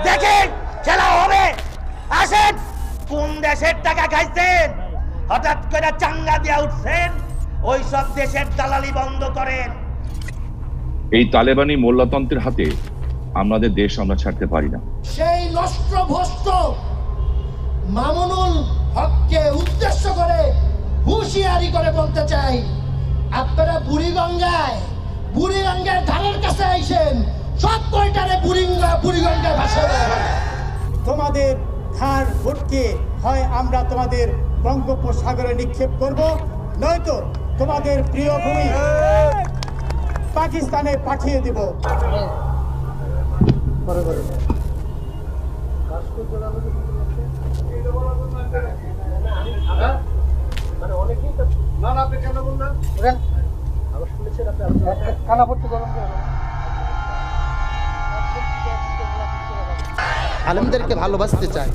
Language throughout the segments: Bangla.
দেখেন খেলা হবে। আসেন, কোন দেশের টাকা খাইছেন, হঠাৎ করে চাঙ্গা দিয়া উঠছেন, ওই সব দেশের দালালি বন্ধ করেন। এই তালেবানি মোল্লাতন্ত্রের হাতে আমাদের দেশ আমরা ছাড়তে পারি না। সেই নষ্টভ্রষ্ট মামুনুল হককে উদ্দেশ্য করে হুঁশিয়ারি করে বলতে চাই, আপনারা বুড়িগঙ্গার ধারের কাছে আইসেন, সব কয়টারে বুড়িগঙ্গায় ভাসিয়ে দেওয়া। তোমাদের ধার ভোটকে হয় আমরা তোমাদের বঙ্গোপসাগরে নিক্ষেপ করব, নয়তো তোমাদের প্রিয় ভূমি পাকিস্তানে পাঠিয়ে দিব। আলেমদেরকে ভালোবাসতে চাই।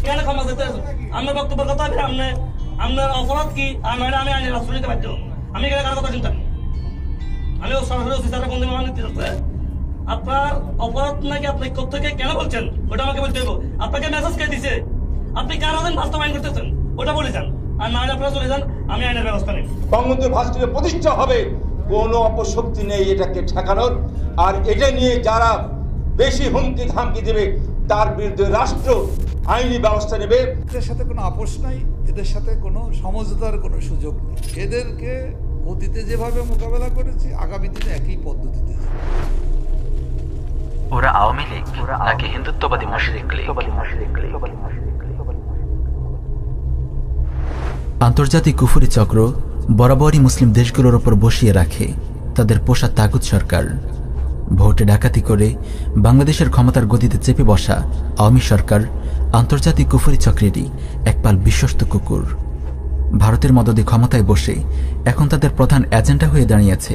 কেন ক্ষমা দিতে আমার বক্তব্যের কথা আপনার অপরাধ কি? আমি আইনের রাষ্ট্র নিতে বাধ্য। আমি এখানে কারো কথা চিন্তা করি, আমি সরাসরি অফিসারের বন্ধু মহান নিতে। আপনার অপরাধ নাকি আপনি কোথেকে কেন বলছেন ওটা আমাকে বলতে হবে। আপনাকে মেসেজ কে দিছে, আপনি কার আইন বাস্তবায়ন করতেছেন ওটা বলে যান, আর না হলে আপনারা চলে যান, আমি আইনের ব্যবস্থা নেই। বঙ্গবন্ধুর ভাস্কর্য প্রতিষ্ঠা হবে, কোনো অপশক্তি নেই এটাকে ঠেকানোর। আর এটা নিয়ে যারা বেশি হুমকি ধামকি দেবে তার বিরুদ্ধে রাষ্ট্র আইনি ব্যবস্থা নেবে। এদের সাথে কোনো আপোষ নাই, এদের সাথে কোনো সমঝোতার কোনো সুযোগ নেই। এদেরকে অতীতে যেভাবে মোকাবেলা করেছি আগামী দিনে একই পদ্ধতিতে। ওরা আওয়ামী লীগ নাকি হিন্দুত্ববাদী মুশরিক লীগ? আন্তর্জাতিক কুফরি চক্র বরাবরই মুসলিম দেশগুলোর ওপর বসিয়ে রাখে তাদের পোষা তাগুত সরকার। ভোটে ডাকাতি করে বাংলাদেশের ক্ষমতার গদিতে চেপে বসা আওয়ামী সরকার আন্তর্জাতিক কুফরি চক্রেরই একপাল বিশ্বস্ত কুকুর। ভারতের মদদে ক্ষমতায় বসে এখন তাদের প্রধান এজেন্ডা হয়ে দাঁড়িয়েছে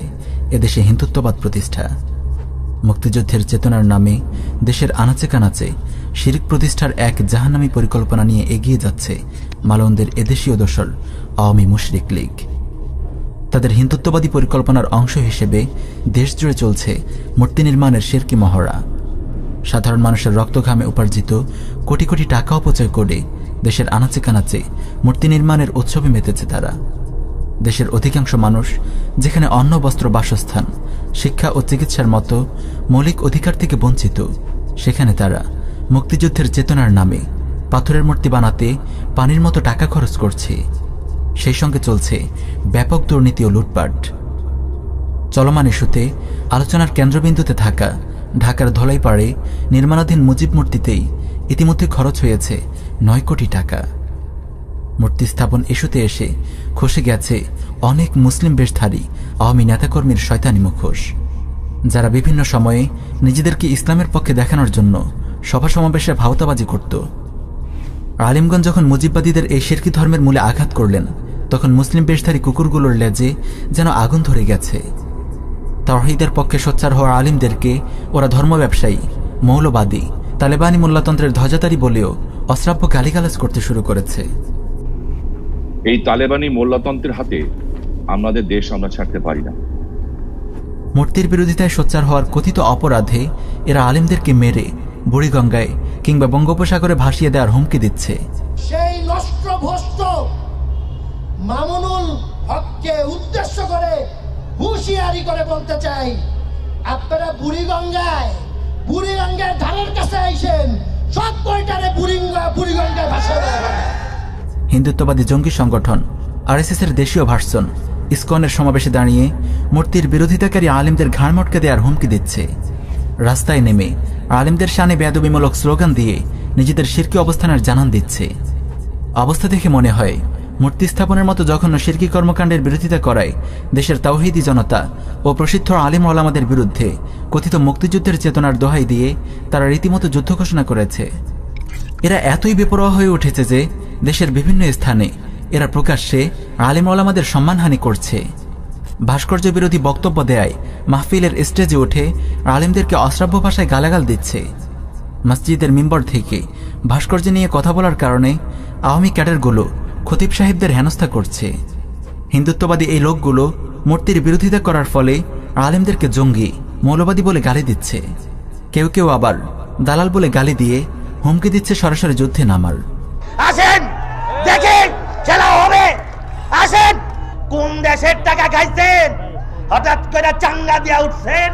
এদেশে হিন্দুত্ববাদ প্রতিষ্ঠা। মুক্তিযুদ্ধের চেতনার নামে দেশের আনাচে কানাচে শিরিক প্রতিষ্ঠার এক জাহান্নামী পরিকল্পনা নিয়ে এগিয়ে যাচ্ছে মালনদের এদেশীয় দোসর আওয়ামী মুশরিক লীগ। তাদের হিন্দুত্ববাদী পরিকল্পনার অংশ হিসেবে দেশজুড়ে চলছে মূর্তি নির্মাণের শিরকি মহড়া। সাধারণ মানুষের রক্তঘামে উপার্জিত কোটি কোটি টাকা অপচয় করে দেশের আনাচে কানাচে মূর্তি নির্মাণের উৎসবে মেতেছে তারা। দেশের অধিকাংশ মানুষ যেখানে অন্ন, বস্ত্র, বাসস্থান, শিক্ষা ও চিকিৎসার মতো মৌলিক অধিকার থেকে বঞ্চিত, সেখানে তারা মুক্তিযুদ্ধের চেতনার নামে পাথরের মূর্তি বানাতে পানির মতো টাকা খরচ করছে। সেই সঙ্গে চলছে ব্যাপক দুর্নীতি ও লুটপাট। চলমান ইস্যুতে আলোচনার কেন্দ্রবিন্দুতে থাকা ঢাকার ধলাইপাড়ে নির্মাণাধীন মুজিব মূর্তিতেই ইতিমধ্যে খরচ হয়েছে 9 কোটি টাকা। মূর্তি স্থাপন ইস্যুতে এসে খসে গেছে অনেক মুসলিম বেশধারী আওয়ামী নেতাকর্মীর শয়তানি মুখোশ, যারা বিভিন্ন সময়ে নিজেদেরকে ইসলামের পক্ষে দেখানোর জন্য সভা সমাবেশে ভাওতাবাজি করত। আলিমগঞ্জ যখন মুজিববাদীদের এই শিরকি ধর্মের মূলে আঘাত করলেন, তখন মুসলিম বেশধারী কুকুরগুলোর লেজে যেন আগুন ধরে গেছে। তাওহীদের পক্ষে সোচ্চার হওয়া আলিমদেরকে ওরা ধর্ম ব্যবসায়ী, মৌলবাদী, তালেবানি মোল্লাতন্ত্রের ধ্বজাধারী বলেও অশ্রাব্য গালিগালাজ করতে শুরু করেছে। এই তালেবানি মোল্লাতন্ত্রের হাতে আমাদের দেশ আমরা ছাড়তে পারি না। মূর্তির বিরোধিতায় সোচ্চার হওয়ার কথিত অপরাধে এরা আলিমদেরকে মেরে বুড়িগঙ্গায় কিংবা বঙ্গোপসাগরে ভাসিয়ে দেওয়ার হুমকি দিচ্ছে। সেই নষ্টভ্রষ্ট মামুনুল হককে উদ্দেশ্য করে হুঁশিয়ারি করে বলতে চাই, আপনারা বুড়িগঙ্গার ধারের কাছে আইসেন, সব কয়টারে বুড়িগঙ্গায় ভাসিয়ে দেওয়া। হিন্দুত্ববাদী জঙ্গি সংগঠন আরএসএস এর দেশীয় ভার্সন ইসকনের সমাবেশে দাঁড়িয়ে মূর্তির বিরোধিতাকারী আলিমদের ঘাড় মটকে দেওয়ার হুমকি দিচ্ছে। রাস্তায় নেমে আলিমদের শানে বেয়াদবিমূলক স্লোগান দিয়ে নিজেদের শিরকি অবস্থানের জানান দিচ্ছে। অবস্থা দেখে মনে হয় মূর্তি স্থাপনের মতো জঘন্য শিরকি কর্মকাণ্ডের বিরোধিতা করায় দেশের তাওহীদি জনতা ও প্রসিদ্ধ আলিম ওলামাদের বিরুদ্ধে কথিত মুক্তিযুদ্ধের চেতনার দোহাই দিয়ে তারা রীতিমতো যুদ্ধ ঘোষণা করেছে। এরা এতই বেপরোয়া হয়ে উঠেছে যে দেশের বিভিন্ন স্থানে এরা প্রকাশ্যে আলিম ওলামাদের সম্মানহানি করছে। ভাস্কর্য বিরোধী বক্তব্য দেয় মাহফিলের স্টেজে উঠে আলিমদেরকে অশ্রাব্য ভাষায় গালাগাল দিচ্ছে। মসজিদের মিম্বর থেকে ভাস্কর্য নিয়ে কথা বলার কারণে আওয়ামী ক্যাডারগুলো খতিব সাহেবদের হেনস্থা করছে। হিন্দুত্ববাদী এই লোকগুলো মূর্তির বিরোধিতা করার ফলে আলিমদেরকে জঙ্গি, মৌলবাদী বলে গালি দিচ্ছে। কেউ কেউ আবার দালাল বলে গালি দিয়ে হুমকি দিচ্ছে সরাসরি যুদ্ধে নামার। আসেন দেখেন খেলা হবে, আসেন কোন দেশের টাকা খাইছেন, হঠাৎ করে চাঙ্গা দিয়া উঠছেন,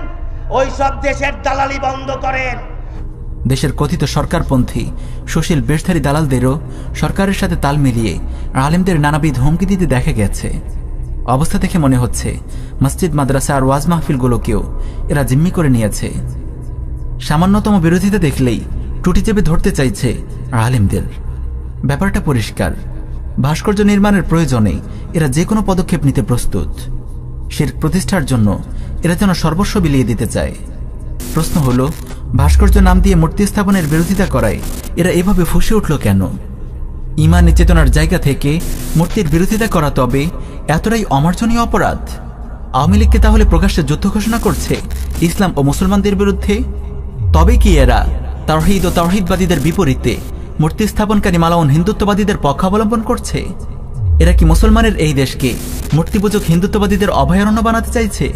ওই সব দেশের দালালি বন্ধ করেন। দেশের কথিত সরকারপন্থী সুশীল বেশধারী দালালদেরও সরকারের সাথে তাল মিলিয়ে আলেমদের নানাবিধ হুমকি দিতে দেখা গেছে। অবস্থা দেখে মনে হচ্ছে মসজিদ, মাদ্রাসা আর ওয়াজ মাহফিলগুলোকেও এরা জিম্মি করে নিয়েছে। সামান্যতম বিরোধিতা দেখলেই টুটি চেপে ধরতে চাইছে আলেমদের। ব্যাপারটা পরিষ্কার, ভাস্কর্য নির্মাণের প্রয়োজনে এরা যে কোনো পদক্ষেপ নিতে প্রস্তুত। শিরক প্রতিষ্ঠার জন্য এরা যেন সর্বস্ব বিলিয়ে দিতে চায়। প্রশ্ন হলো, ভাস্কর্য নাম দিয়ে মূর্তি স্থাপনের বিরোধিতা করায় এরা এভাবে ফুঁসে উঠল কেন? ঈমান চেতনার জায়গা থেকে মূর্তির বিরোধিতা করা তবে এতটাই অমার্জনীয় অপরাধ? আওয়ামী লীগকে তাহলে প্রকাশ্যে যুদ্ধ ঘোষণা করছে ইসলাম ও মুসলমানদের বিরুদ্ধে? তবে কি এরা তাওহীদ ও তাওহীদবাদীদের বিপরীতে মূর্তি স্থাপনকারী মালাউন হিন্দুত্ববাদীদের পক্ষ অবলম্বন করছে? এরা কি মুসলমানের এই দেশকে মূর্তিপূজক হিন্দুত্ববাদীদের অভয়ারণ্য বানাতে চাইছে?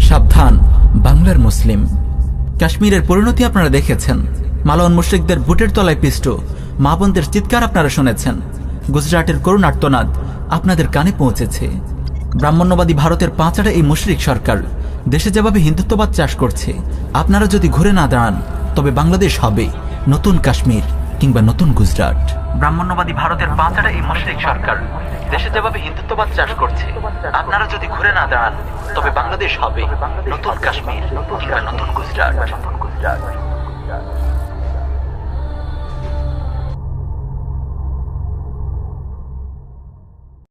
সাবধান বাংলার মুসলিম। কাশ্মীরের পরিণতি আপনারা দেখেছেন, মালাউন মুশরিকদের বুটের তলায় পিষ্ট মা বোনদের চিৎকার আপনারা শুনেছেন, গুজরাটের করুণ আর্তনাদ আপনাদের কানে পৌঁছেছে। ব্রাহ্মণ্যবাদী ভারতের পাঁচাটা এই মুশরিক সরকার দেশে যেভাবে হিন্দুত্ববাদ চাষ করছে, আপনারা যদি ঘুরে না দাঁড়ান তবে বাংলাদেশ হবে নতুন কাশ্মীর কিংবা নতুন গুজরাট। ব্রাহ্মণ্যবাদী ভারতের পাঁচাটা এই মুশরিক সরকার দেশে যেভাবে হিন্দুত্ববাদ চাষ করছে, আপনারা যদি ঘুরে না দাঁড়ান তবে বাংলাদেশ হবে নতুন কাশ্মীর কিংবা নতুন গুজরাট।